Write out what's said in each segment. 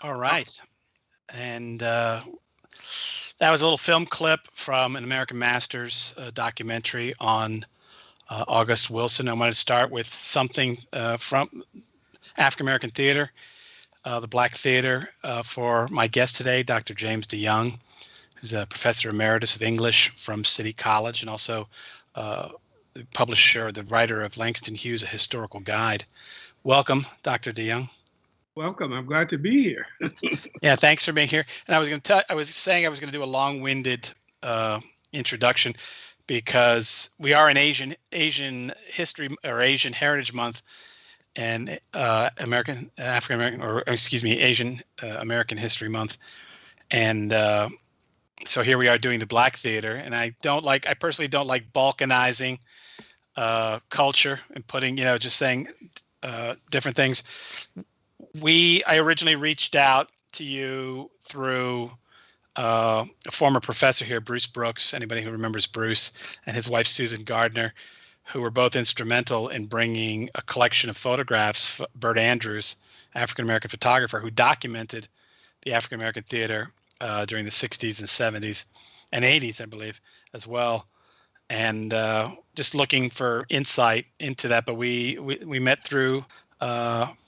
All right. And that was a little film clip from an American Masters documentary on August Wilson. I wanted to start with something from African American theater, the Black theater, for my guest today, Dr. James DeYoung, who's a professor emeritus of English from City College and also the publisher, the writer of Langston Hughes, A Historical Guide. Welcome, Dr. DeYoung. Welcome. I'm glad to be here. Yeah, thanks for being here. And I was saying I was going to do a long-winded introduction because we are in Asian history or Asian Heritage Month, and African American, or excuse me, Asian American History Month, and so here we are doing the Black theater. And I personally don't like balkanizing culture and putting, just saying different things. I originally reached out to you through a former professor here, Bruce Brooks, anybody who remembers Bruce, and his wife, Susan Gardner, who were both instrumental in bringing a collection of photographs, Bert Andrews, African-American photographer, who documented the African-American theater during the 60s and 70s and 80s, I believe, as well. And just looking for insight into that. But we met through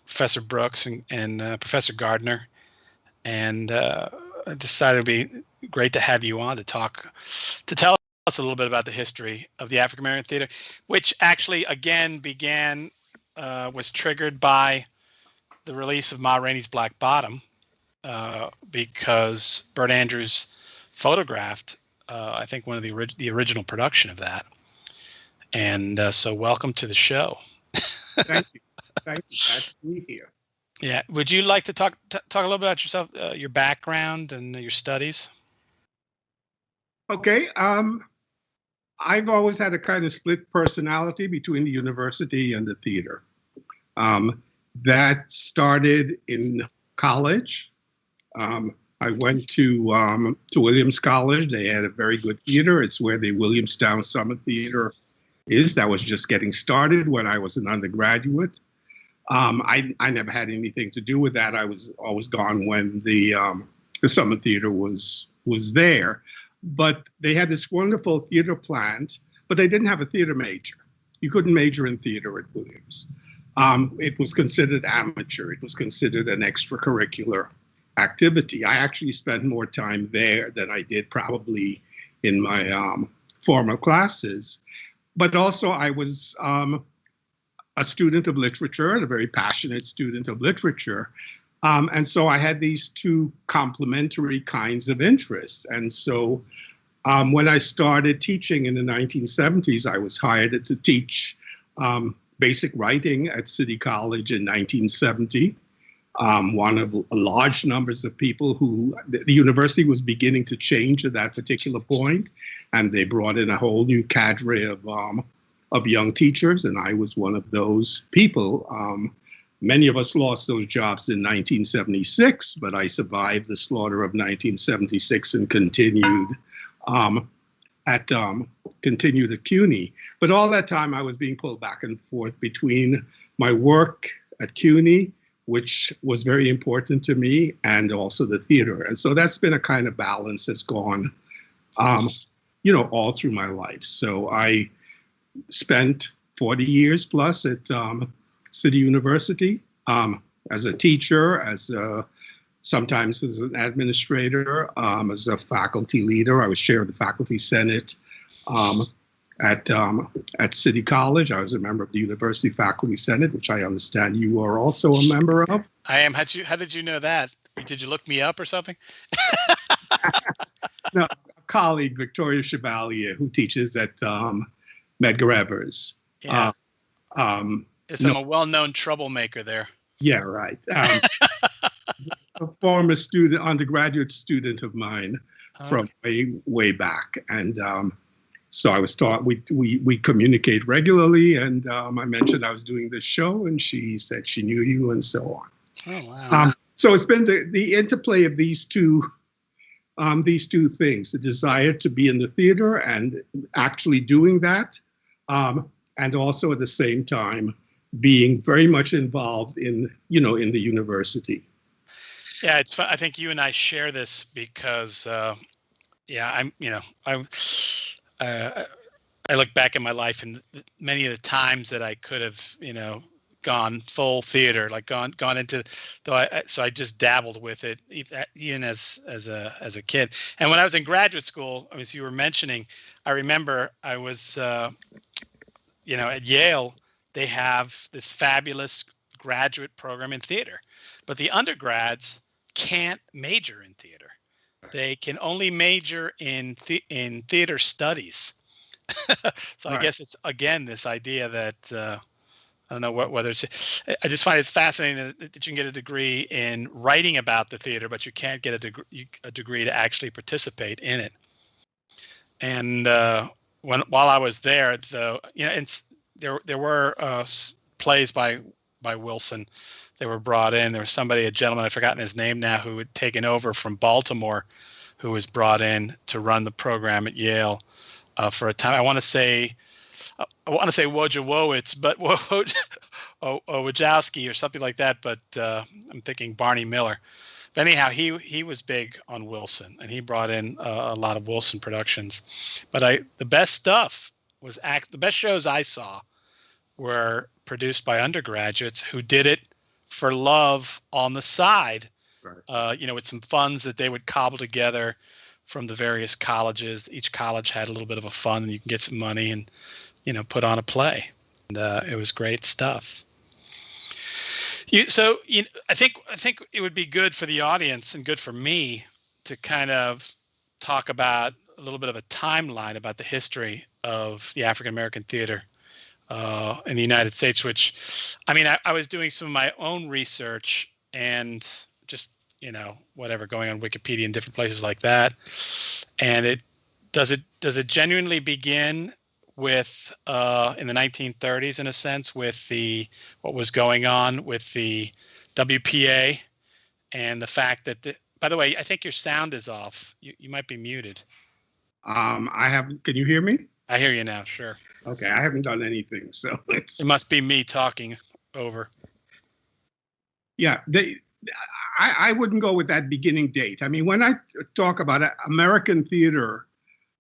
Professor Brooks and Professor Gardner, and I decided it'd be great to have you on to tell us a little bit about the history of the African American theater, which actually again was triggered by the release of Ma Rainey's Black Bottom, because Bert Andrews photographed, I think, one of the original production of that. And so welcome to the show. Thank you. Thank you. Glad to be here. Yeah. Would you like to talk a little bit about yourself, your background and your studies? Okay. I've always had a kind of split personality between the university and the theater. That started in college. I went to Williams College. They had a very good theater. It's where the Williamstown Summer Theater is. That was just getting started when I was an undergraduate. I never had anything to do with that. I was always gone when the Summer Theater was there. But they had this wonderful theater plant, but they didn't have a theater major. You couldn't major in theater at Williams. It was considered amateur. It was considered an extracurricular activity. I actually spent more time there than I did probably in my formal classes. But also I was a student of literature, and a very passionate student of literature. And so I had these two complementary kinds of interests. And so when I started teaching in the 1970s, I was hired to teach basic writing at City College in 1970. One of large numbers of people who the university was beginning to change at that particular point, and they brought in a whole new cadre of young teachers, and I was one of those people. Many of us lost those jobs in 1976, but I survived the slaughter of 1976 and continued at CUNY. But all that time I was being pulled back and forth between my work at CUNY, which was very important to me, and also the theater. And so that's been a kind of balance that's gone, all through my life. So I spent 40 years plus at City University as a teacher, sometimes as an administrator, as a faculty leader. I was chair of the faculty senate at City College. I was a member of the University Faculty Senate, which I understand you are also a member of. I am. How did you know that? Did you look me up or something? No, a colleague, Victoria Chevalier, who teaches at Medgar Evers. Yeah. I'm a well-known troublemaker there. Yeah, right. A former undergraduate student of mine from way back, and so I was taught. We communicate regularly, and I mentioned I was doing this show, and she said she knew you, and so on. Oh wow! So it's been the interplay of these two things: the desire to be in the theater and actually doing that, and also at the same time being very much involved in the university. Yeah, it's fun. I think you and I share this because, yeah, uh, I look back at my life and many of the times that I could have, gone full theater, like gone into, so I just dabbled with it even as a kid. And when I was in graduate school, as you were mentioning, I remember I was, at Yale, they have this fabulous graduate program in theater, but the undergrads can't major in theater. They can only major in theater studies. So I Right. guess it's again this idea that I don't know whether it's. I just find it fascinating that you can get a degree in writing about the theater, but you can't get a degree to actually participate in it. And while I was there, and there were plays by Wilson. They were brought in. There was somebody, a gentleman, I've forgotten his name now, who had taken over from Baltimore, who was brought in to run the program at Yale for a time. I want to say Wojciechowski, but Wojciechowski or something like that. But I'm thinking Barney Miller. But anyhow, he was big on Wilson, and he brought in a lot of Wilson productions. But the best stuff the best shows I saw were produced by undergraduates who did it for love on the side. Right. With some funds that they would cobble together from the various colleges. Each college had a little bit of a fund, and you can get some money and put on a play. And it was great stuff. I think it would be good for the audience and good for me to kind of talk about a little bit of a timeline about the history of the African American theater in the United States. Which, I was doing some of my own research and just whatever going on Wikipedia and different places like that, and it genuinely begin with in the 1930s, in a sense, with what was going on with the WPA and the fact that by the way, I think your sound is off. You might be muted. I have. Can you hear me? I hear you now. Sure. Okay, I haven't done anything, so It it's must be me talking over. yeah. I wouldn't go with that beginning date. I mean, when I talk about American theater,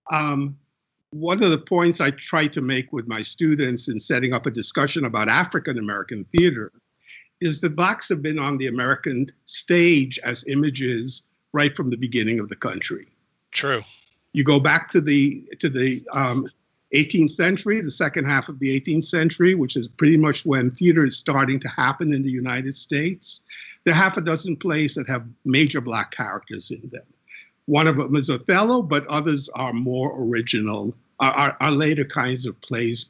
one of the points I try to make with my students in setting up a discussion about African American theater is that Blacks have been on the American stage as images right from the beginning of the country. True. You go back to the 18th century, the second half of the 18th century, which is pretty much when theater is starting to happen in the United States. There are half a dozen plays that have major Black characters in them. One of them is Othello, but others are more original, are later kinds of plays,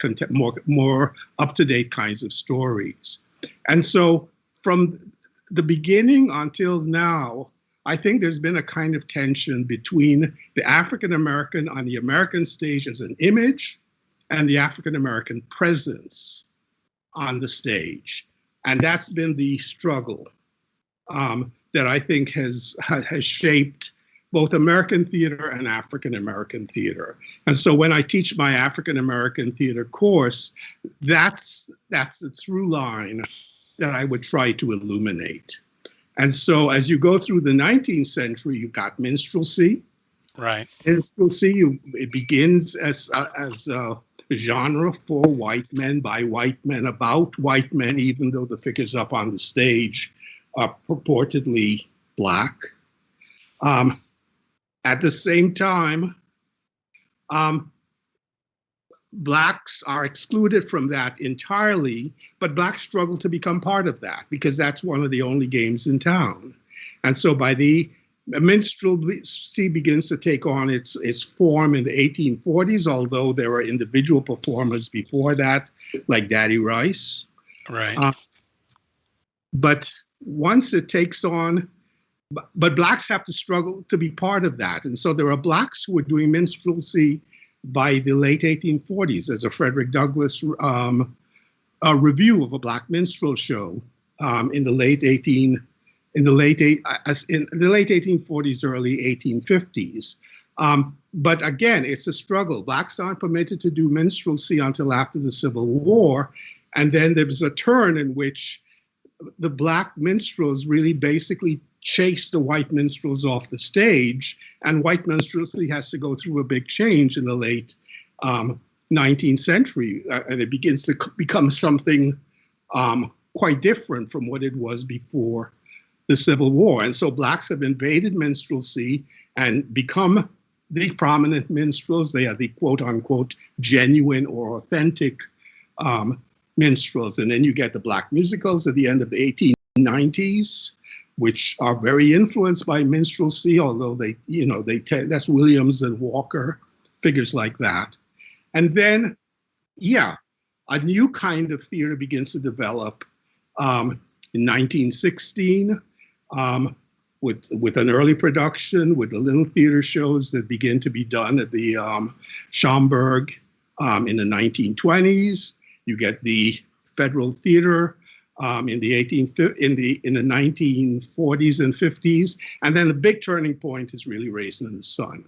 more up-to-date kinds of stories. And so from the beginning until now, I think there's been a kind of tension between the African American on the American stage as an image and the African American presence on the stage. And that's been the struggle that I think has shaped both American theater and African American theater. And so when I teach my African American theater course, that's the through line that I would try to illuminate. And so as you go through the 19th century, you've got minstrelsy. Right. Minstrelsy, it begins as a genre for white men, by white men, about white men, even though the figures up on the stage are purportedly Black. At the same time, Blacks are excluded from that entirely, but Blacks struggle to become part of that because that's one of the only games in town. And so by the minstrelsy begins to take on its form in the 1840s, although there were individual performers before that, like Daddy Rice. Right. But once it takes on, but Blacks have to struggle to be part of that. And so there are Blacks who are doing minstrelsy by the late 1840s. There's a Frederick Douglass review of a Black minstrel show in the late 1840s, early 1850s. But again, it's a struggle. Blacks aren't permitted to do minstrelsy until after the Civil War. And then there was a turn in which the Black minstrels really basically chase the white minstrels off the stage, and white minstrelsy has to go through a big change in the late 19th century, and it begins to become something quite different from what it was before the Civil War. And so blacks have invaded minstrelsy and become the prominent minstrels. They are the quote unquote genuine or authentic minstrels. And then you get the black musicals at the end of the 1890s, which are very influenced by minstrelsy, although that's Williams and Walker, figures like that. And then, a new kind of theater begins to develop in 1916 with an early production, with the little theater shows that begin to be done at the Schomburg in the 1920s. You get the Federal Theater in the 1940s and 50s, and then the big turning point is really Raisin in the Sun.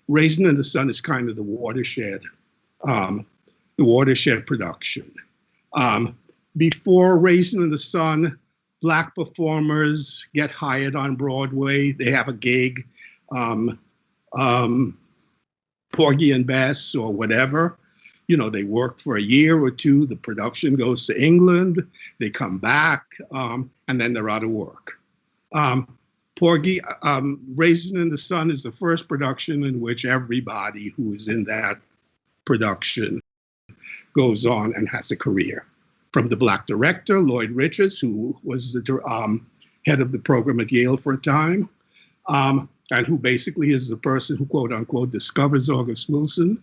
Raisin in the Sun is kind of the watershed production. Before Raisin in the Sun, black performers get hired on Broadway. They have a gig, Porgy and Bess or whatever. They work for a year or two. The production goes to England. They come back, and then they're out of work. Raisin in the Sun is the first production in which everybody who is in that production goes on and has a career. From the black director, Lloyd Richards, who was the head of the program at Yale for a time, and who basically is the person who, quote unquote, discovers August Wilson.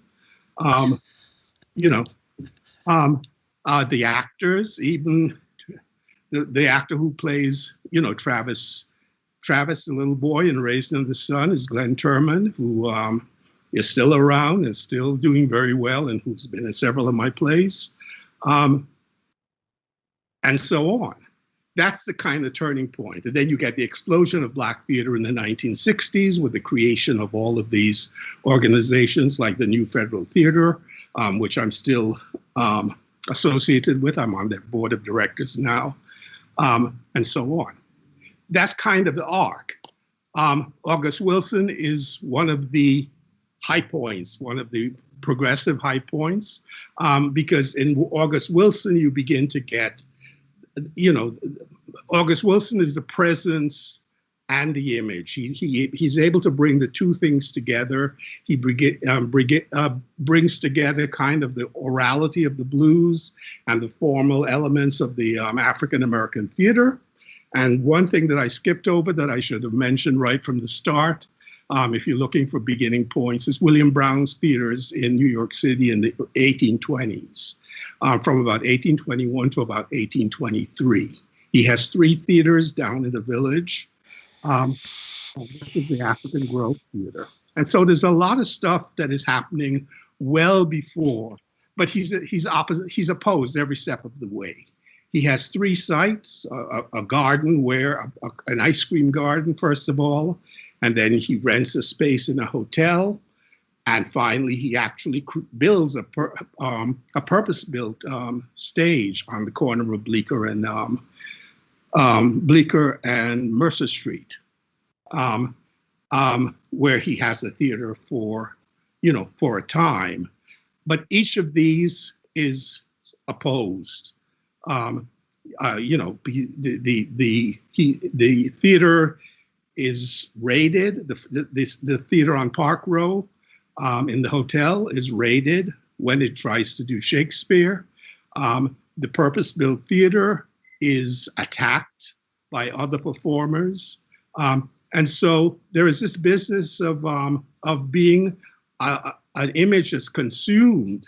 The actors, even the actor who plays, Travis, the little boy in Raisin in the Sun, is Glenn Turman, who is still around and still doing very well, and who's been in several of my plays, and so on. That's the kind of turning point. And then you get the explosion of black theater in the 1960s with the creation of all of these organizations like the New Federal Theater, which I'm still associated with. I'm on their board of directors now, and so on. That's kind of the arc. August Wilson is one of the high points, one of the progressive high points, because in August Wilson, you begin to get, August Wilson is the presence and the image. He's able to bring the two things together. He brings together kind of the orality of the blues and the formal elements of the African-American theater. And one thing that I skipped over that I should have mentioned right from the start, if you're looking for beginning points, is William Brown's theaters in New York City in the 1820s, from about 1821 to about 1823. He has 3 theaters down in the Village. This is the African Grove Theater. And so there's a lot of stuff that is happening well before, but he's opposed every step of the way. He has 3 sites, a garden where, an ice cream garden, first of all, and then he rents a space in a hotel. And finally, he actually builds a purpose-built stage on the corner of Bleecker and Mercer Street, where he has a theater for a time. But each of these is opposed. The theater is raided. The theater on Park Row in the hotel is raided when it tries to do Shakespeare. The purpose-built theater is attacked by other performers. And so there is this business of being an image that's consumed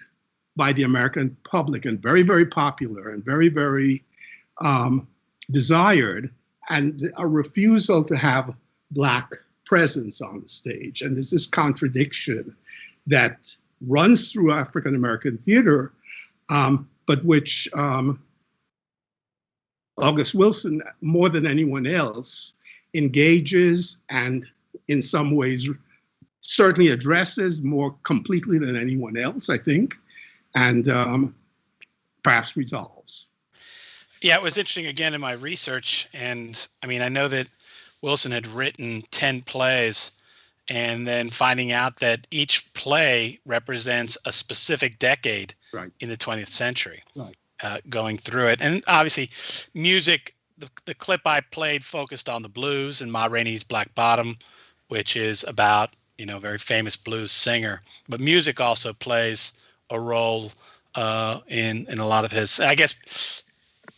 by the American public and very, very popular and very, very desired, and a refusal to have Black presence on the stage. And there's this contradiction that runs through African American theater, but which August Wilson, more than anyone else, engages and in some ways certainly addresses more completely than anyone else, I think, and perhaps resolves. Yeah, it was interesting again in my research. And I mean, I know that Wilson had written 10 plays, and then finding out that each play represents a specific decade Right. in the 20th century, Right. going through it. And obviously, music, the clip I played focused on the blues and Ma Rainey's Black Bottom, which is about, a very famous blues singer. But music also plays a role in a lot of his, I guess,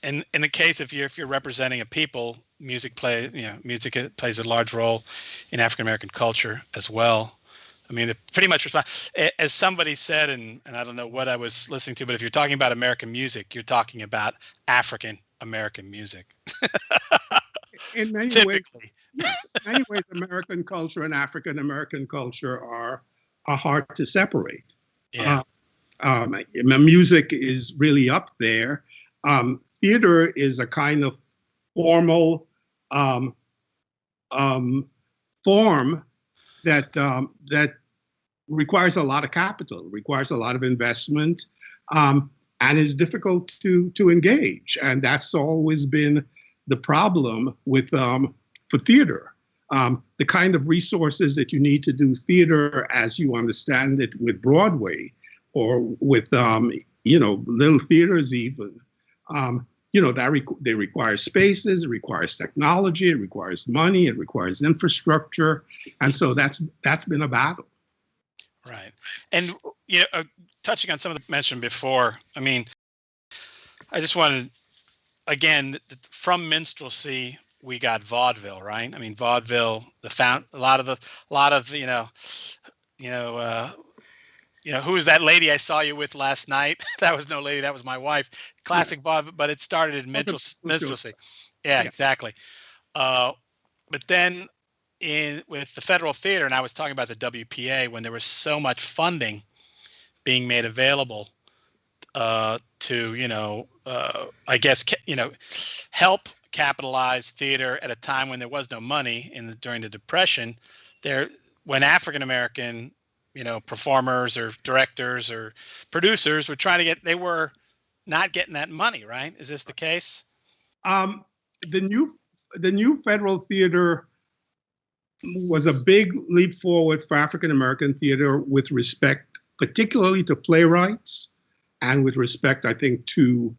in the case if you're representing a people, music plays a large role in African American culture as well. I mean, it pretty much respond as somebody said, and I don't know what I was listening to, but if you're talking about American music, you're talking about African American music. In many ways, Typically. yes. In many ways, American culture and African American culture are hard to separate. Yeah. Music is really up there. Theater is a kind of formal form that requires a lot of capital, requires a lot of investment, and is difficult to engage. And that's always been the problem with for theater. The kind of resources that you need to do theater as you understand it with Broadway or with little theaters even. They require spaces, it requires technology, it requires money, it requires infrastructure, and so that's been a battle. Right. And touching on some of the mentioned before, I mean, I just wanted, again, from minstrelsy we got vaudeville, right? I mean, vaudeville, a lot of who was that lady I saw you with last night? That was no lady, that was my wife. Classic vaudeville, but it started in minstrelsy. Yeah, exactly. But then with the Federal Theater, and I was talking about the WPA, when there was so much funding being made available to I guess help capitalize theater at a time when there was no money during the Depression. When African American performers or directors or producers were they were not getting that money, right? Is this the case? The new Federal Theater was a big leap forward for African American theater with respect, particularly to playwrights, and with respect, I think, to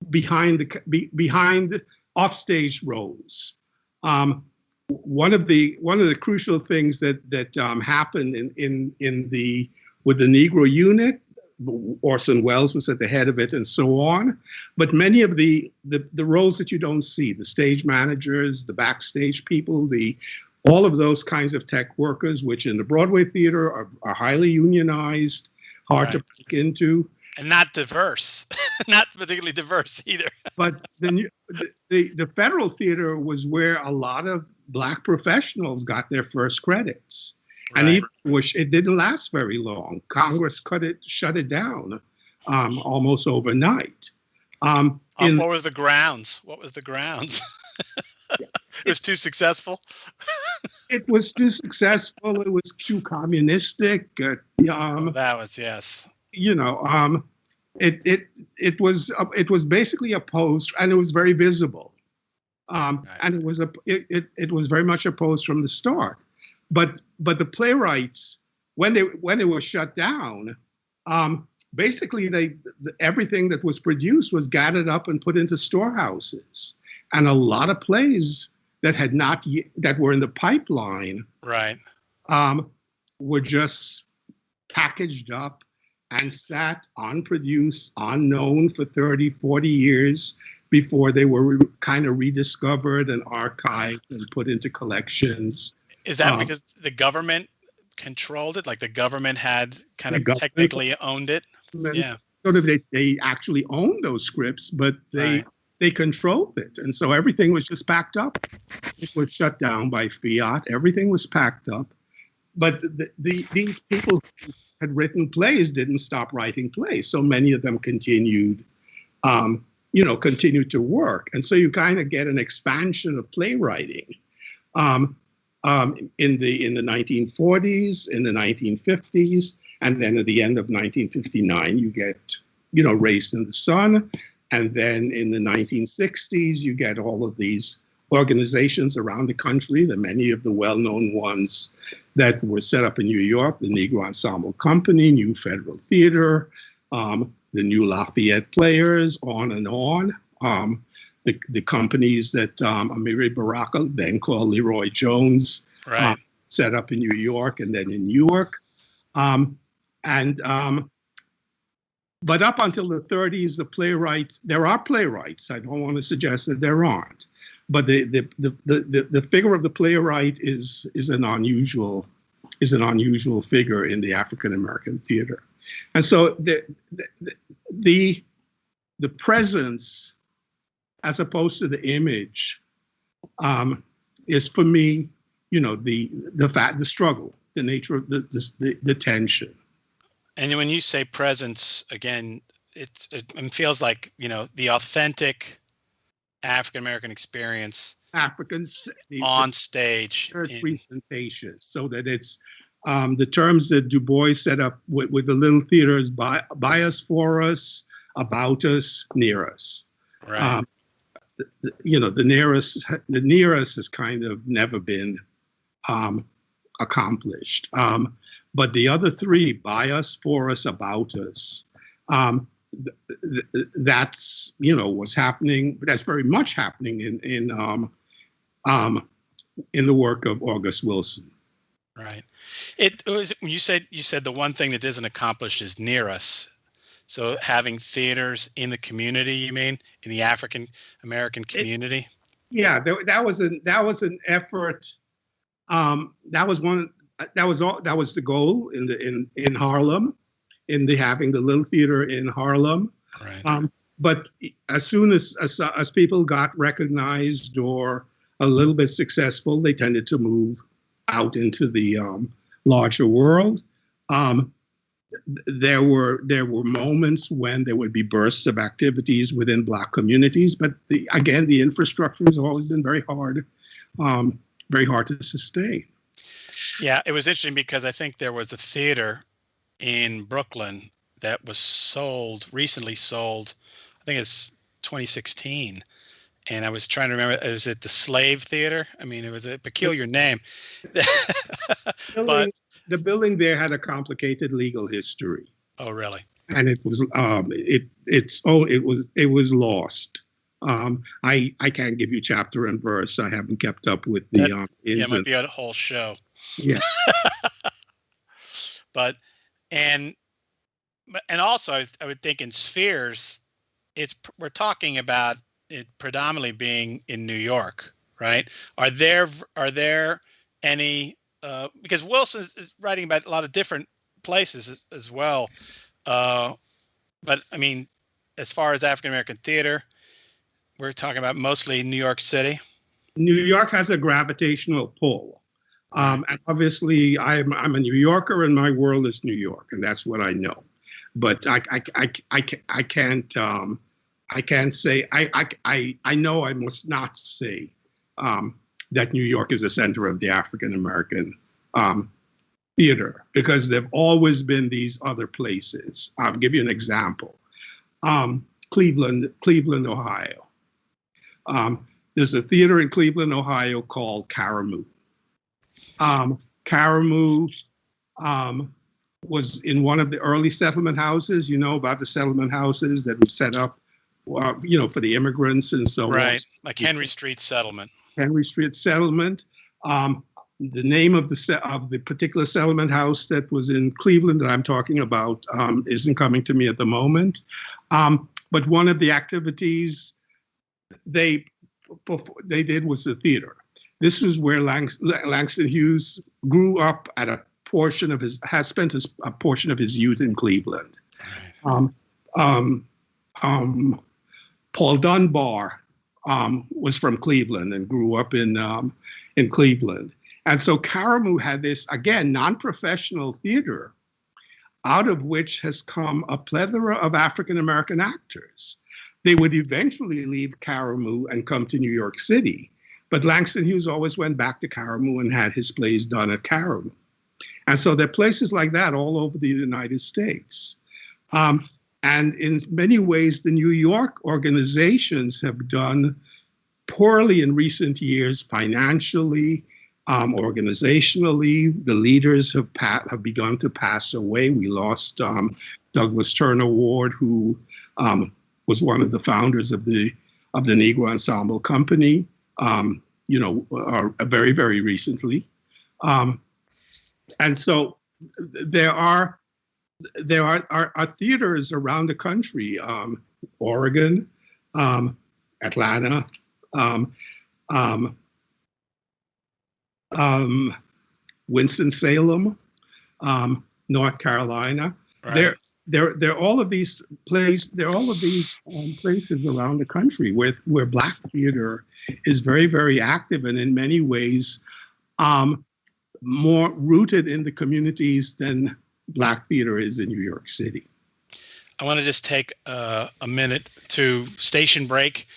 behind offstage roles. One of the crucial things that happened with the Negro unit, Orson Welles was at the head of it, and so on. But many of the roles that you don't see, the stage managers, the backstage people, all of those kinds of tech workers, which in the Broadway theater are highly unionized, hard to break into. And not diverse, not particularly diverse either. But the Federal Theater was where a lot of Black professionals got their first credits. Right. And even it didn't last very long. Congress shut it down almost overnight. What was the grounds? It was too successful. It was too successful. It was too communistic. That was, yes. It was basically opposed, and it was very visible. Right. And it was very much opposed from the start. But the playwrights, when they were shut down, basically everything that was produced was gathered up and put into storehouses, and a lot of plays that were in the pipeline, right, were just packaged up and sat unproduced, unknown for 30, 40 years before they were kind of rediscovered and archived and put into collections. Is that because the government controlled it? Like the government had kind of technically owned it? Yeah. Sort of they actually owned those scripts, but they controlled it. And so everything was just packed up. It was shut down by fiat. Everything was packed up. But these people who had written plays didn't stop writing plays. So many of them continued to work. And so you kind of get an expansion of playwriting. In the 1940s, in the 1950s, and then at the end of 1959, you get, Raised in the Sun, And then in the 1960s, you get all of these organizations around the country, many of the well-known ones that were set up in New York, the Negro Ensemble Company, New Federal Theater, the New Lafayette Players, on and on. The companies that Amiri Baraka, then called Leroy Jones, Right. set up in New York and then in Newark. But up until the 30s, there are playwrights. I don't want to suggest that there aren't. But the figure of the playwright is an unusual figure in the African American theater. And so the presence, as opposed to the image, is for me, the struggle, the nature of the tension. And when you say presence, again, it feels like, the authentic African American experience, Africans on stage, presentation, so that it's the terms that Du Bois set up with the little theaters: by us, for us, about us, near us. Right. The near us has kind of never been accomplished. But the other three: by us, for us, about us. That's what's happening. That's very much happening in the work of August Wilson. Right. It was you said the one thing that isn't accomplished is near us. So having theaters in the community, you mean, in the African American community? That was an effort. That was the goal in Harlem, having the little theater in Harlem. Right. But as soon as people got recognized or a little bit successful, they tended to move out into the larger world. There were moments when there would be bursts of activities within Black communities, but the infrastructure has always been very hard to sustain. Yeah, it was interesting because I think there was a theater in Brooklyn that was recently sold. I think it's 2016. And I was trying to remember, was it the Slave Theater? I mean, it was a peculiar name. But the building there had a complicated legal history. Oh, really? And it was it was lost. I can't give you chapter and verse. I haven't kept up with the it might be a whole show. Yeah. But also I would think in spheres, we're talking about it predominantly being in New York, right? Are there any because Wilson is writing about a lot of different places as well, but I mean, as far as African American theater, we're talking about mostly New York City. New York has a gravitational pull, and obviously I'm a New Yorker, and my world is New York, and that's what I know. But I can't say I know I must not say that New York is the center of the African American theater, because there've always been these other places. I'll give you an example. Cleveland, Ohio. There's a theater in Cleveland, Ohio called Caramoo. Caramoo was in one of the early settlement houses. You know about the settlement houses that were set up, for the immigrants and so on. Right, like Henry Street Settlement. Henry Street Settlement. The name of the particular settlement house that was in Cleveland that I'm talking about isn't coming to me at the moment. But one of the activities they did was the theater. This was where Langston Hughes grew up at a portion of has spent a portion of his youth in Cleveland. Paul Dunbar was from Cleveland and grew up in Cleveland. And so Caramoo had this, again, non-professional theater, out of which has come a plethora of African-American actors. They would eventually leave Caramoo and come to New York City. But Langston Hughes always went back to Caramoo and had his plays done at Caramoo. And so there are places like that all over the United States. And in many ways, the New York organizations have done poorly in recent years financially, organizationally. The leaders have begun to pass away. We lost Douglas Turner Ward, who was one of the founders of the Negro Ensemble Company. Very, very recently, and so there are theaters around the country, Oregon, Atlanta, um, um, Winston-Salem, North Carolina. Right. There are all of these places. There are all of these places around the country where Black theater is very, very active, and in many ways more rooted in the communities than Black theater is in New York City. I want to just take a minute to station break.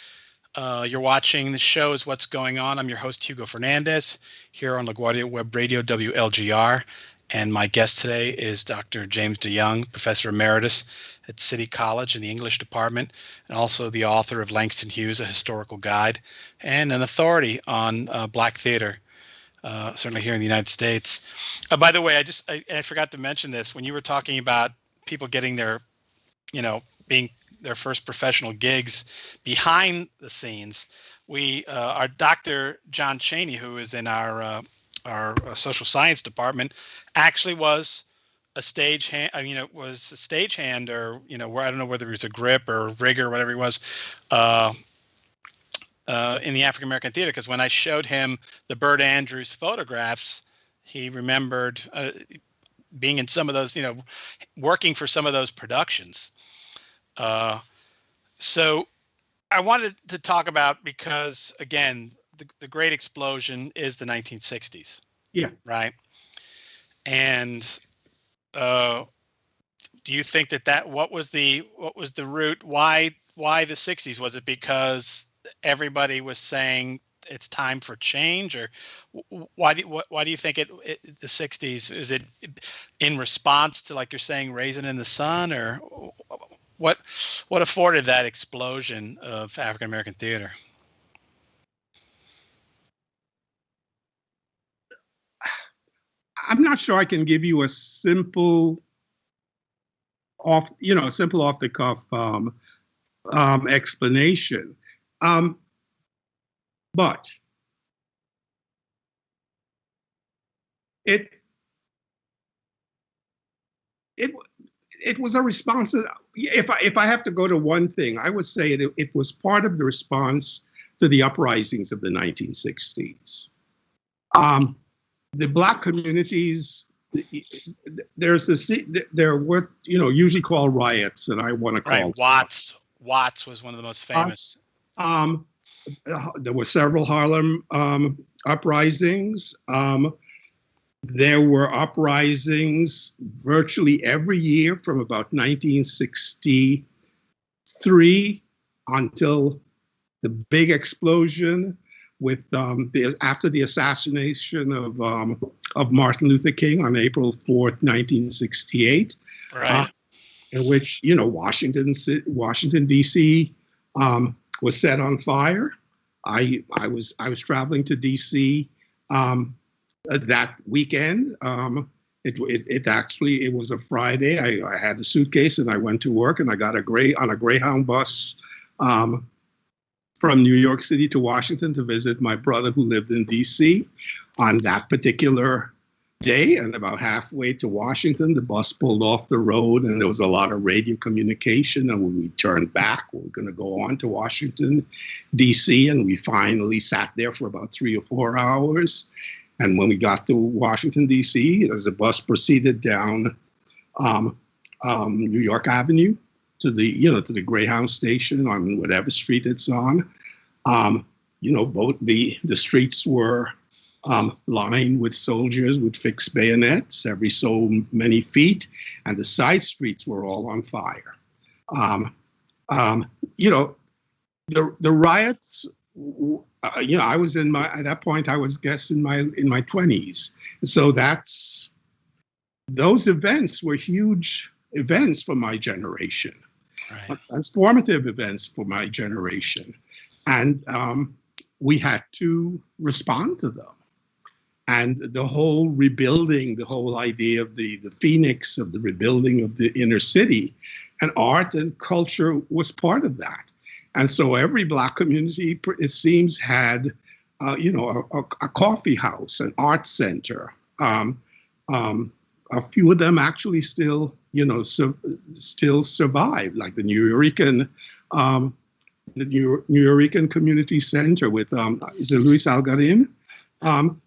You're watching the show is What's Going On. I'm your host, Hugo Fernandez, here on LaGuardia Web Radio, WLGR. And my guest today is Dr. James DeYoung, Professor Emeritus at City College in the English Department, and also the author of Langston Hughes, A Historical Guide, and an authority on Black theater, certainly here in the United States. By the way, I forgot to mention this. When you were talking about people getting their, being their first professional gigs behind the scenes, our Dr. John Chaney, who is in our social science department, actually was a stagehand. Was a stagehand, or where I don't know whether he was a grip or rigger or whatever he was, in the African American theater. Because when I showed him the Burt Andrews photographs, he remembered being in some of those, working for some of those productions. So I wanted to talk about, because again, the great explosion is the 1960s. Yeah. Right. And do you think that what was the root? Why the 60s? Was it because everybody was saying it's time for change, or why do you think the 60s? Is it in response to, like you're saying, Raisin in the Sun, or what afforded that explosion of African American theater? I'm not sure I can give you a simple off the cuff explanation, but it was a response. If I have to go to one thing, I would say it was part of the response to the uprisings of the 1960s. The Black communities, there were usually called riots, and I want to call Watts was one of the most famous. There were several Harlem uprisings. There were uprisings virtually every year from about 1963 until the big explosion with after the assassination of Martin Luther King on April 4th, 1968. Right. In which Washington D.C. Was set on fire. I was traveling to D.C. That weekend. It was a Friday. I had a suitcase and I went to work, and I got on a Greyhound bus from New York City to Washington to visit my brother who lived in D.C. On that particular day, and about halfway to Washington, the bus pulled off the road, and there was a lot of radio communication. And when we turned back, we were going to go on to Washington, D.C., and we finally sat there for about 3 or 4 hours. And when we got to Washington, D.C., as the bus proceeded down New York Avenue to the Greyhound station on whatever street it's on, both the streets were lined with soldiers with fixed bayonets every so many feet, and the side streets were all on fire. The riots. I was at that point I was in my 20s, so those events were huge events for my generation. Right. transformative events for my generation. And we had to respond to them. And the whole rebuilding, the whole idea of the phoenix, of the rebuilding of the inner city, and art and culture was part of that. And so every Black community, it seems, had, a coffee house, an art center. Um, a few of them actually still, still survive, like um, the New Yorican Community Center with, is it Luis Algarin?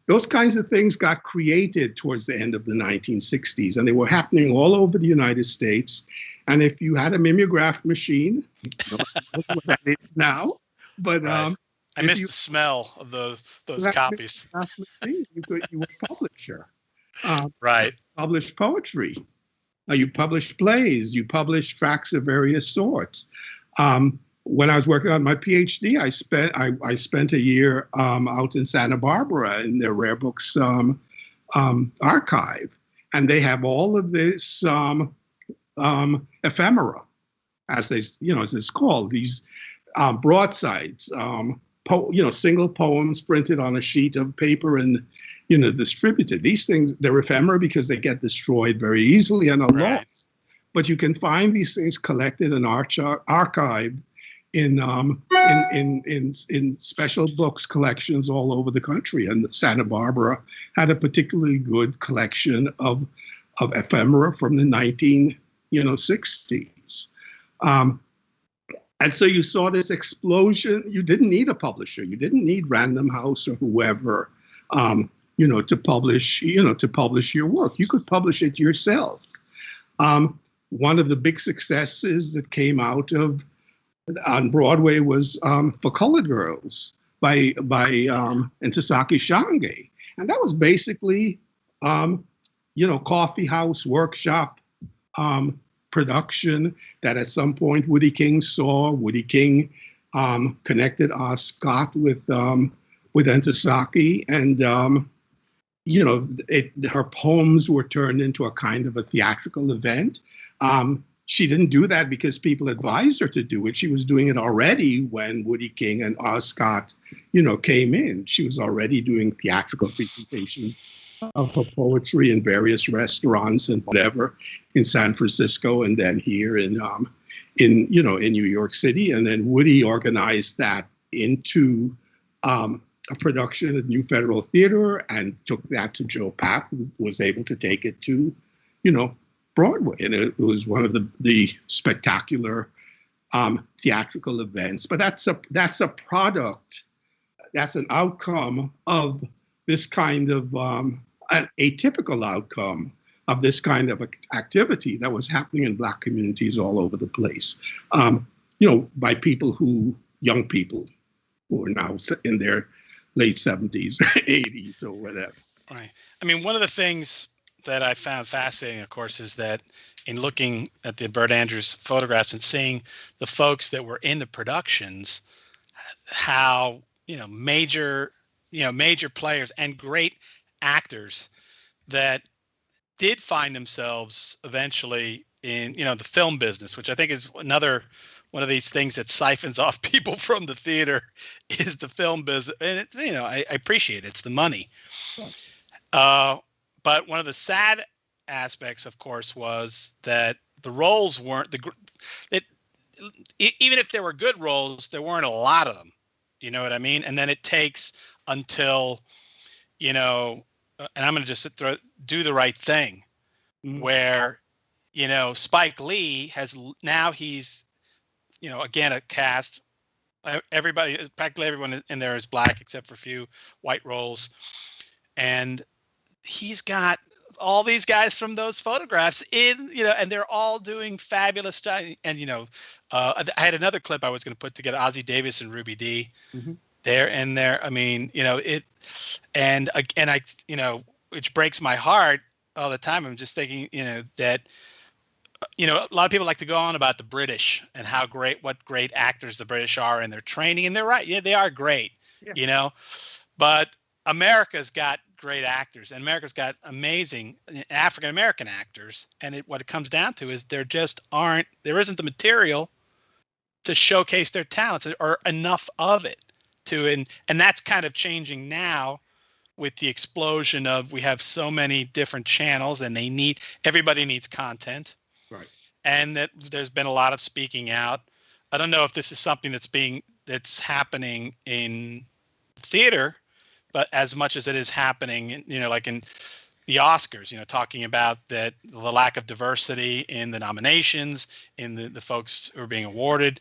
Those kinds of things got created towards the end of the 1960s, and they were happening all over the United States. And if you had a mimeograph machine, I don't know what that is now, but Right. I if missed you the smell of those had a copies. mimeograph machine, you were a publisher. Um, Right. Published poetry. You published plays. You published tracts of various sorts. When I was working on my PhD, I spent a year out in Santa Barbara in their rare books archive, and they have all of this ephemera, as as it's called, these broadsides, single poems printed on a sheet of paper and distributed. These things, they're ephemera because they get destroyed very easily and are Right. lost. But you can find these things collected and archived in special books collections all over the country. And Santa Barbara had a particularly good collection of ephemera from the 1960s. And so you saw this explosion. You didn't need a publisher. You didn't need Random House or whoever, to publish your work. You could publish it yourself. One of the big successes that came out of on Broadway was For Colored Girls by Ntasaki Shange, and that was basically coffee house workshop production that at some point Woody King saw. Woody King connected Scott with Ntasaki, and her poems were turned into a kind of a theatrical event. She didn't do that because people advised her to do it. She was doing it already when Woody King and Scott, came in. She was already doing theatrical presentations of her poetry in various restaurants and whatever in San Francisco, and then here in New York City. And then Woody organized that into a production at New Federal Theater and took that to Joe Papp, who was able to take it to, Broadway. And it was one of the spectacular theatrical events. But that's a product, that's an outcome of this kind of an atypical outcome of this kind of activity that was happening in Black communities all over the place, by young people who are now in their late 70s or 80s or whatever. Right. I mean, one of the things that I found fascinating, of course, is that in looking at the Bert Andrews photographs and seeing the folks that were in the productions, how major players and great actors that did find themselves eventually in the film business, which I think is another one of these things that siphons off people from the theater, is the film business. And I appreciate it. It's the money. But one of the sad aspects, of course, was that the roles weren't even if there were good roles, there weren't a lot of them. You know what I mean? And then it takes until, and I'm going to just Do the Right Thing, where, Spike Lee he's, again, a cast. Practically everyone in there is Black except for a few white roles. And he's got all these guys from those photographs in, and they're all doing fabulous stuff. And, I had another clip I was going to put together, Ozzie Davis and Ruby Dee. Mm-hmm. They're in there. I mean, and I, which breaks my heart all the time. I'm just thinking, that, a lot of people like to go on about the British and what great actors the British are in their training. And they're right. Yeah, they are great, but America's got great actors, and America's got amazing African-American actors. And what it comes down to is there isn't the material to showcase their talents, or enough of it to, and that's kind of changing now with the explosion of, we have so many different channels, and everybody needs content, Right. and that there's been a lot of speaking out. I don't know if this is something that's happening in theater, but as much as it is happening, like in the Oscars, talking about that, the lack of diversity in the nominations, in the folks who are being awarded.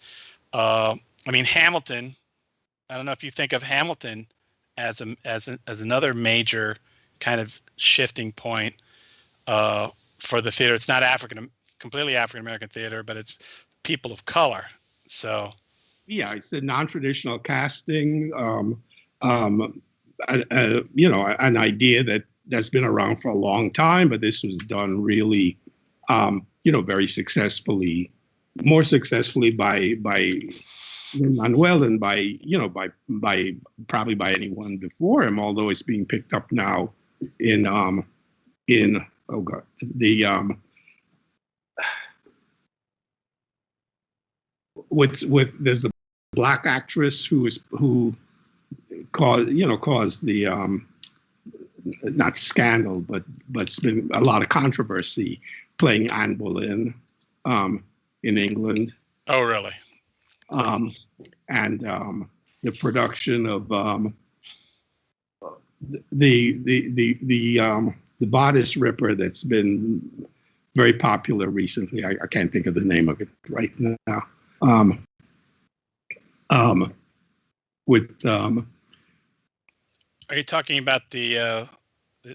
I mean, Hamilton. I don't know if you think of Hamilton as another major kind of shifting point for the theater. It's not completely African American theater, but it's people of color. So yeah, it's a non-traditional casting. An idea that's been around for a long time, but this was done really, very successfully, more successfully by Manuel than by probably by anyone before him. Although it's being picked up now in oh god, the with there's a black actress who caused the not scandal, but it's been a lot of controversy, playing Anne Boleyn in England. Oh, really? And the production of the bodice ripper that's been very popular recently. I can't think of the name of it right now. With Are you talking about the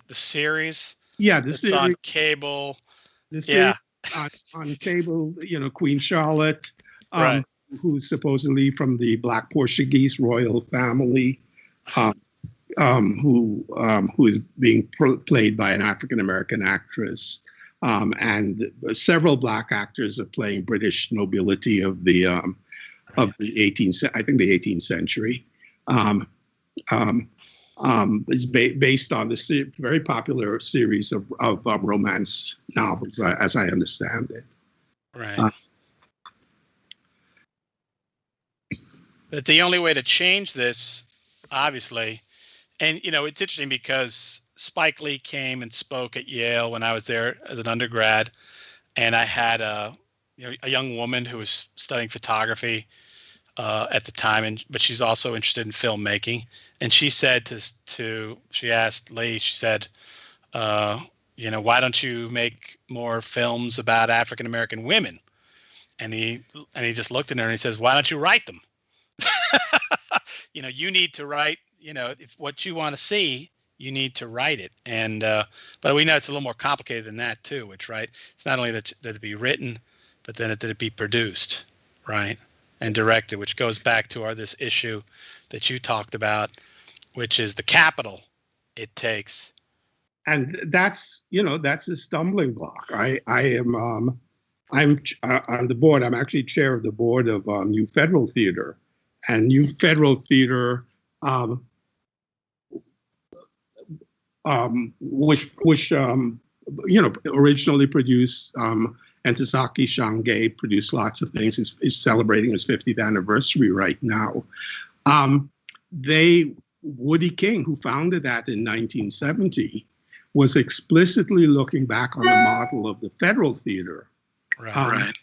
series? yeah, the It's series, on cable. the Yeah, series on cable. Queen Charlotte, right. who's supposedly from the Black Portuguese royal family, who is being played by an African American actress, and several black actors are playing British nobility of the 18th century. Is based on the very popular series of romance novels, as I understand it. Right. But the only way to change this, obviously, and it's interesting because Spike Lee came and spoke at Yale when I was there as an undergrad, and I had a young woman who was studying photography at the time, but she's also interested in filmmaking, and she said she asked Lee, she said, why don't you make more films about African American women? And he just looked at her and he says, why don't you write them? You need to write, if what you want to see, you need to write it. And but we know it's a little more complicated than that too, which, right, it's not only that it be written, but then that it be produced, right, and directed, which goes back to this issue that you talked about, which is the capital it takes. And that's a stumbling block. I'm on the board. I'm actually chair of the board of New Federal Theater, and New Federal Theater, which originally produced Entasaki Shange, produced lots of things. Is celebrating his 50th anniversary right now. Woody King, who founded that in 1970, was explicitly looking back on the model of the Federal Theater, Right.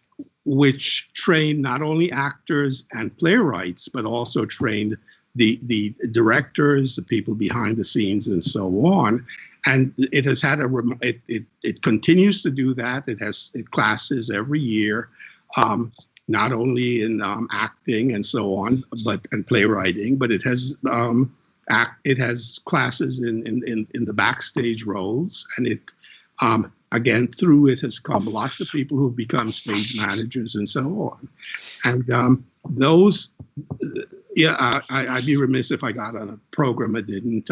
Which trained not only actors and playwrights, but also trained the directors, the people behind the scenes, and so on. And it has had it continues to do that. It has classes every year, not only in acting and so on, and playwriting, but it has classes in the backstage roles, and it again, through it has come lots of people who have become stage managers and so on. And those, I'd be remiss if I got on a program that didn't,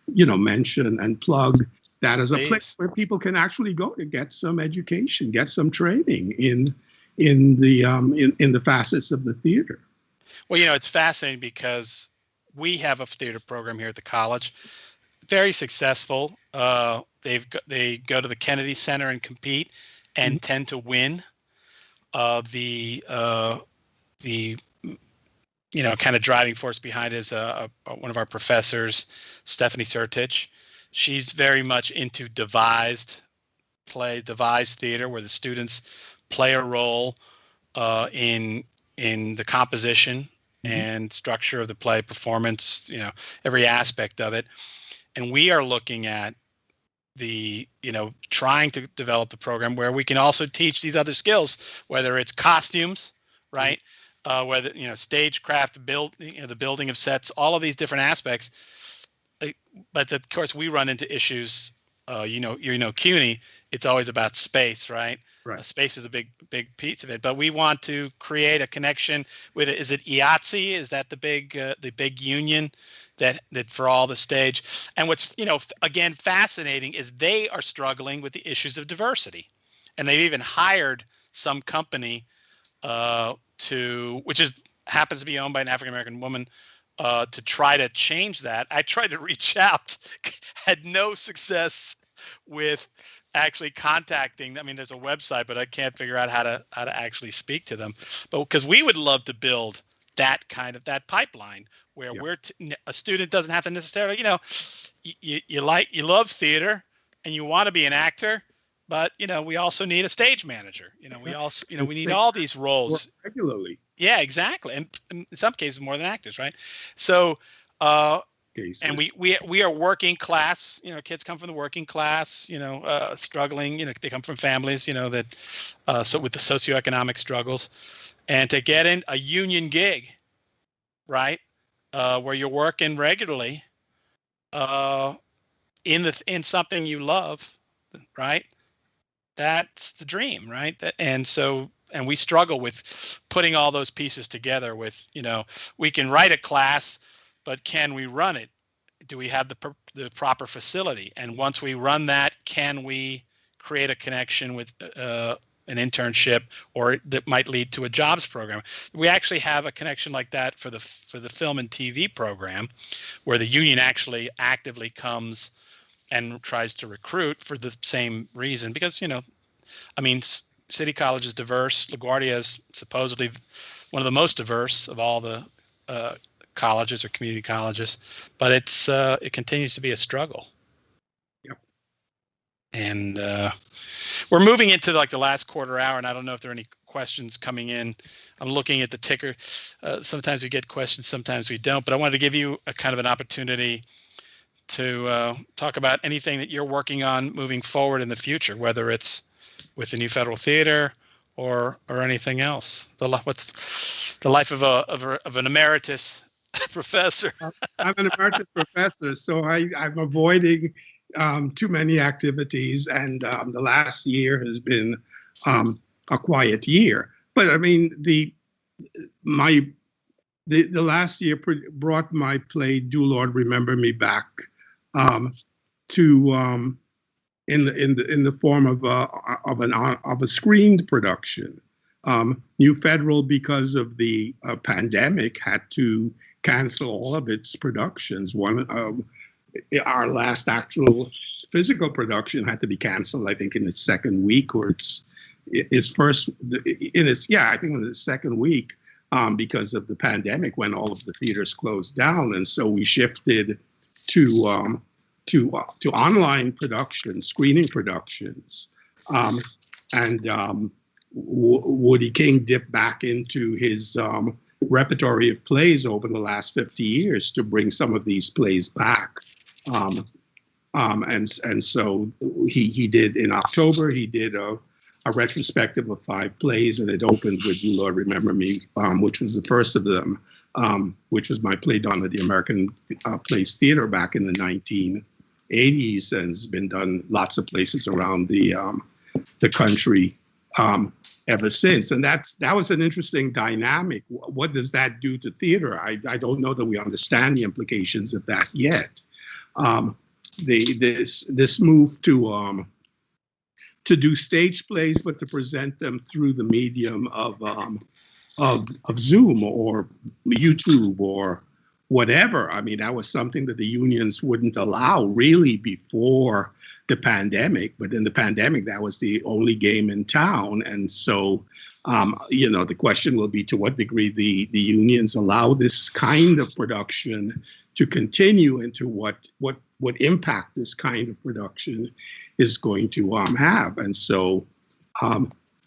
mention and plug that as a place where people can actually go to get some education, get some training in the facets of the theater. Well, it's fascinating because we have a theater program here at the college, very successful. They go to the Kennedy Center and compete, and tend to win the the kind of driving force behind is one of our professors, Stephanie Sertich. She's very much into devised theater, where the students play a role in the composition Mhm. and structure of the play, performance, every aspect of it. And we are looking at trying to develop the program where we can also teach these other skills, whether it's costumes, right? Whether, stagecraft, the building of sets, all of these different aspects. Uh, But of course, we run into issues. CUNY, it's always about space, right? Right. Space is a big piece of it, but we want to create a connection with it. Is it IATSE? Is that the big union that for all the stage? And what's again fascinating is they are struggling with the issues of diversity, and they've even hired some company which happens to be owned by an African American woman, to try to change that. I tried to reach out, had no success with actually contacting. I mean, there's a website, but I can't figure out how to actually speak to them. But because we would love to build that pipeline where Yeah. a student doesn't have to necessarily, you love theater and you want to be an actor, but we also need a stage manager. We also, And we need sing all these work roles. regularly. Yeah, exactly. And in some cases more than actors, right? So, uh, and Cases. we are working class. Kids come from the working class. Struggling. They come from families. That so with the socioeconomic struggles, and to get in a union gig, right, where you're working regularly, uh, in something you love, right? That's the dream, right? And we struggle with putting all those pieces together with, we can write a class, but can we run it? Do we have the proper facility? And once we run that, can we create a connection with an internship, or that might lead to a jobs program? We actually have a connection like that for the film and TV program, where the union actually actively comes and tries to recruit for the same reason, because I mean, City College is diverse. LaGuardia is supposedly one of the most diverse of all the uh, colleges or community colleges, but it continues to be a struggle. Yep. And we're moving into like the last quarter hour, and I don't know if there are any questions coming in. I'm looking at the ticker. Sometimes we get questions, sometimes we don't. But I wanted to give you a kind of an opportunity to talk about anything that you're working on moving forward in the future, whether it's with the new federal theater or anything else. What's the life of an emeritus professor? I'm an emeritus professor, so I'm avoiding too many activities, and the last year has been a quiet year. But I mean, the last year brought my play "Do Lord Remember Me" back to in the form of a screened production. New Federal, because of the pandemic, had to cancel all of its productions. Our last actual physical production had to be canceled, I think, in its second week, or its first in its I think in the second week, because of the pandemic, when all of the theaters closed down, and so we shifted to online productions, screening productions, and Woody King dipped back into his repertory of plays over the last 50 years to bring some of these plays back. And so he did, in October, he did a retrospective of 5 plays, and it opened with "You Lord Remember Me," which was the first of them, which was my play done at the American Place Theater back in the 1980s, and has been done lots of places around the country ever since. And that was an interesting dynamic. What does that do to theater? I don't know that we understand the implications of that yet. This move to do stage plays, but to present them through the medium of Zoom or YouTube or whatever. I mean, that was something that the unions wouldn't allow really before the pandemic. But in the pandemic, that was the only game in town. And so The question will be to what degree the unions allow this kind of production to continue, and to what impact this kind of production is going to have. And so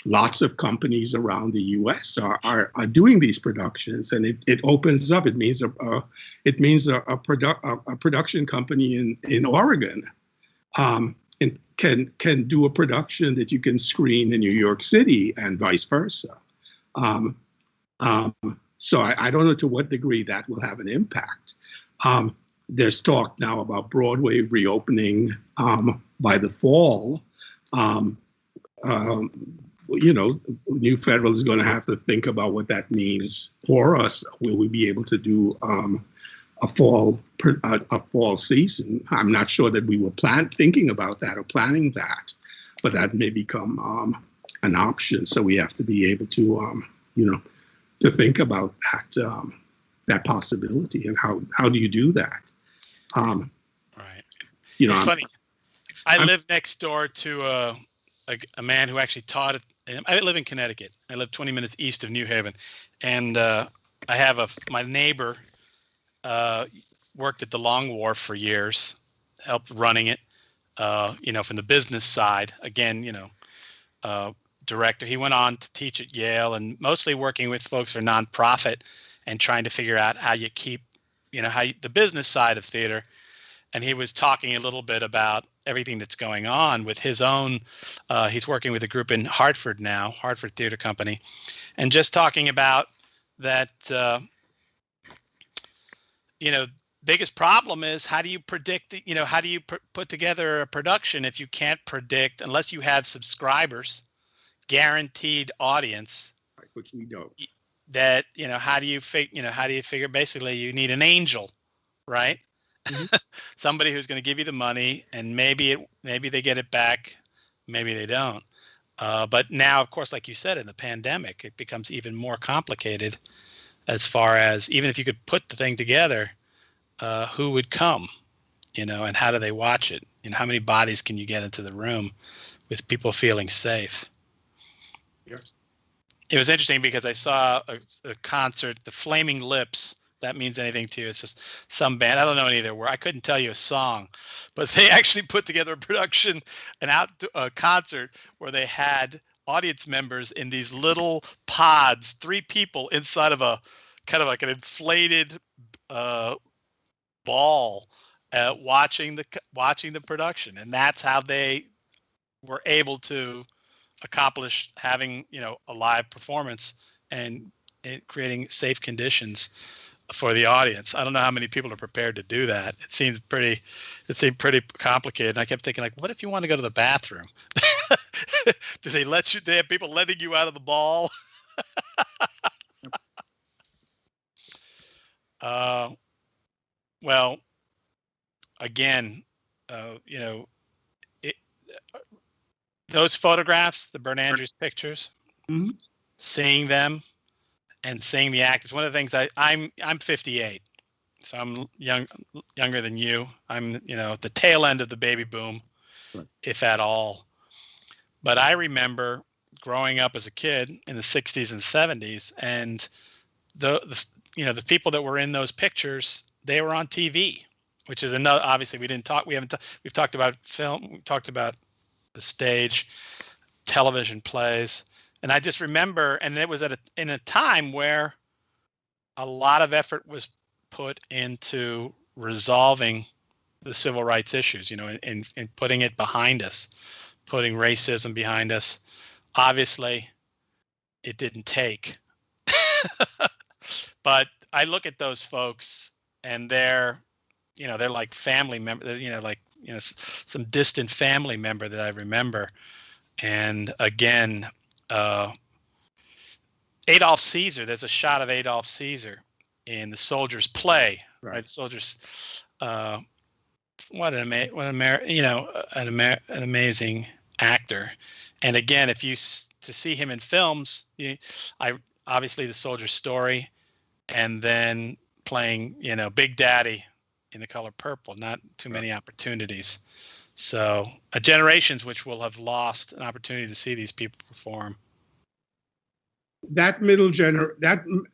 lots of companies around the U.S. are doing these productions, and it opens up. It means a production company in Oregon and can do a production that you can screen in New York City, and vice versa. So I don't know to what degree that will have an impact. There's talk now about Broadway reopening by the fall. New Federal is going to have to think about what that means for us. Will we be able to do a fall season? I'm not sure that we were thinking about that or planning that, but that may become an option. So we have to be able to to think about that possibility, and how do you do that? Right. It's funny. I live next door to a man who actually taught it. I live in Connecticut. I live 20 minutes east of New Haven, and I have my neighbor worked at the Long Wharf for years, helped running it. From the business side. Again, director. He went on to teach at Yale, and mostly working with folks for nonprofit and trying to figure out how you keep, the business side of theater. And he was talking a little bit about everything that's going on with his own. He's working with a group in Hartford now, Hartford Theater Company, and just talking about that. Biggest problem is, how do you predict? How do you put together a production if you can't predict, unless you have subscribers, guaranteed audience, which we don't. That how do you figure? Basically, you need an angel, right? Mm-hmm. Somebody who's going to give you the money, and maybe they get it back, maybe they don't. But now, of course, like you said, in the pandemic, it becomes even more complicated, as far as, even if you could put the thing together, who would come, and how do they watch it? How many bodies can you get into the room with people feeling safe? Yeah. It was interesting because I saw a concert, the Flaming Lips. That means anything to you? It's just some band. I don't know any of their work. I couldn't tell you a song, but they actually put together a production, a concert where they had audience members in these little pods, 3 people inside of a kind of like an inflated ball, watching the production, and that's how they were able to accomplish having a live performance and creating safe conditions for the audience. I don't know how many people are prepared to do that. It seemed pretty complicated. And I kept thinking, like, what if you want to go to the bathroom? Do they let you? They have people letting you out of the ball? Well, again, those photographs, the Bert Andrews pictures, mm-hmm. Seeing them and seeing the actors. One of the things I'm 58, so I'm younger than you. I'm at the tail end of the baby boom, right, if at all. But I remember growing up as a kid in the 60s and 70s, and the people that were in those pictures, they were on TV, which is another. Obviously, we've talked about film, we talked about the stage, television plays. And I just remember, and it was in a time where a lot of effort was put into resolving the civil rights issues, and putting it behind us, putting racism behind us. Obviously, it didn't take. But I look at those folks, and they're like family members, some distant family member that I remember. And again, Adolf Caesar, there's a shot of Adolf Caesar in the Soldier's Play, right? Soldiers, an amazing actor. And again, to see him in films, obviously the Soldier's Story, and then playing, Big Daddy in The Color Purple, not too many opportunities. So generations which will have lost an opportunity to see these people perform. that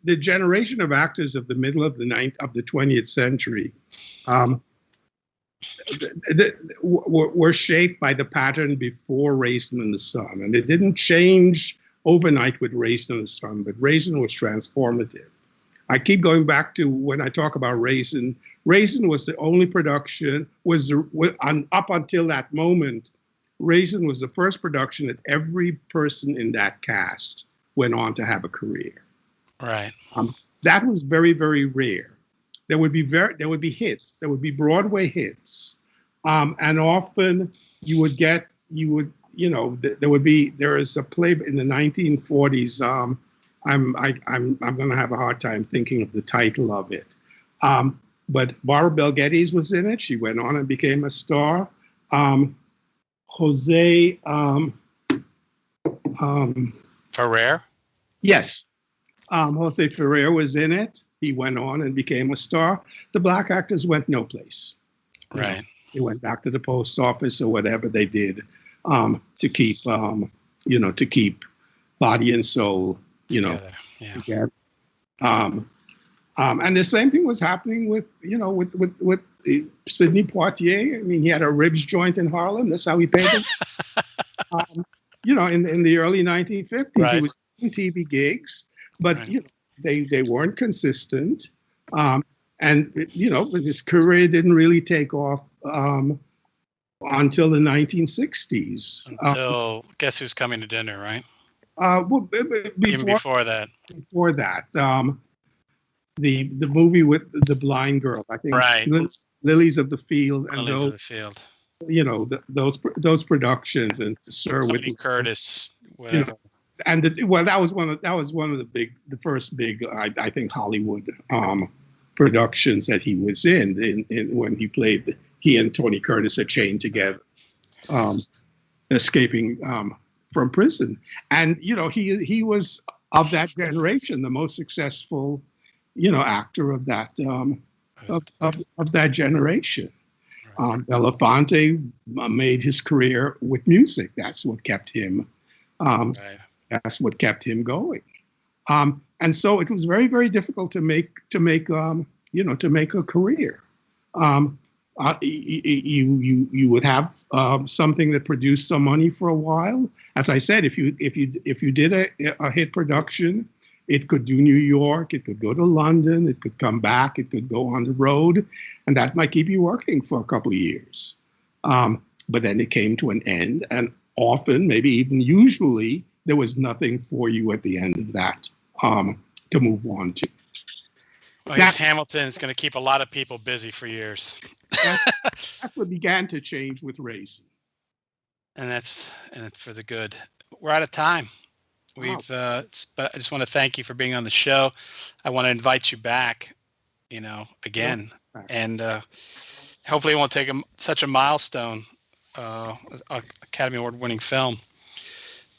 the generation of actors of the middle of the 20th century um, were shaped by the pattern before Raisin in the Sun, and it didn't change overnight with Raisin in the Sun, but Raisin was transformative. I keep going back to when I talk about Raisin. Raisin was the only production up until that moment. Raisin was the first production that every person in that cast went on to have a career. Right. That was very, very rare. There would be hits. There would be Broadway hits, and often there is a play in the 1940s. I'm going to have a hard time thinking of the title of it. But Barbara Bel Geddes was in it. She went on and became a star. Jose Ferrer. Yes, Jose Ferrer was in it. He went on and became a star. The black actors went no place. Right. They went back to the post office or whatever they did to keep body and soul, together. And the same thing was happening with Sidney Poitier. I mean, he had a ribs joint in Harlem. That's how he paid him. In the early 1950s, right. He was doing TV gigs, but right. They weren't consistent. And his career didn't really take off until the 1960s. Until Guess Who's Coming to Dinner, right? Even before that. Before that, the movie with the blind girl, I think, right. Lilies of the Field, and Lilies of the Field. Those productions, and Sir Tony Curtis, whatever. That was one of the first big, I think, Hollywood productions that he was in when he and Tony Curtis are chained together, escaping from prison. And he was of that generation, the most successful actor of that of that generation. Belafonte made his career with music. That's what kept him. That's what kept him going. And so it was very, very difficult to make a career. You would have something that produced some money for a while. As I said, if you did a hit production, it could do New York, it could go to London, it could come back, it could go on the road, and that might keep you working for a couple of years. But then it came to an end, and often, maybe even usually, there was nothing for you at the end of that to move on to. Well, Hamilton is going to keep a lot of people busy for years. That's what began to change with Raisin. And it's for the good. We're out of time. But I just want to thank you for being on the show. I want to invite you back, again, and hopefully it won't take such a milestone, Academy Award-winning film.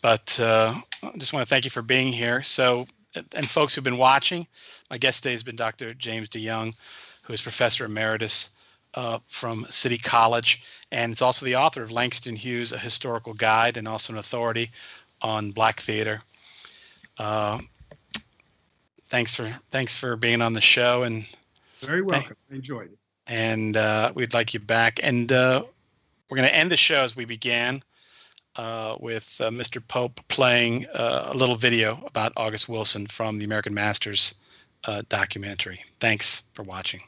But I just want to thank you for being here. So, and folks who've been watching, my guest today has been Dr. James DeYoung, who is Professor Emeritus from City College, and is also the author of Langston Hughes, A Historical Guide, and also an authority on Black theater. Thanks for being on the show, and very welcome. I enjoyed it. And we'd like you back. And we're going to end the show as we began with Mr. Pope playing a little video about August Wilson from the American Masters documentary. Thanks for watching.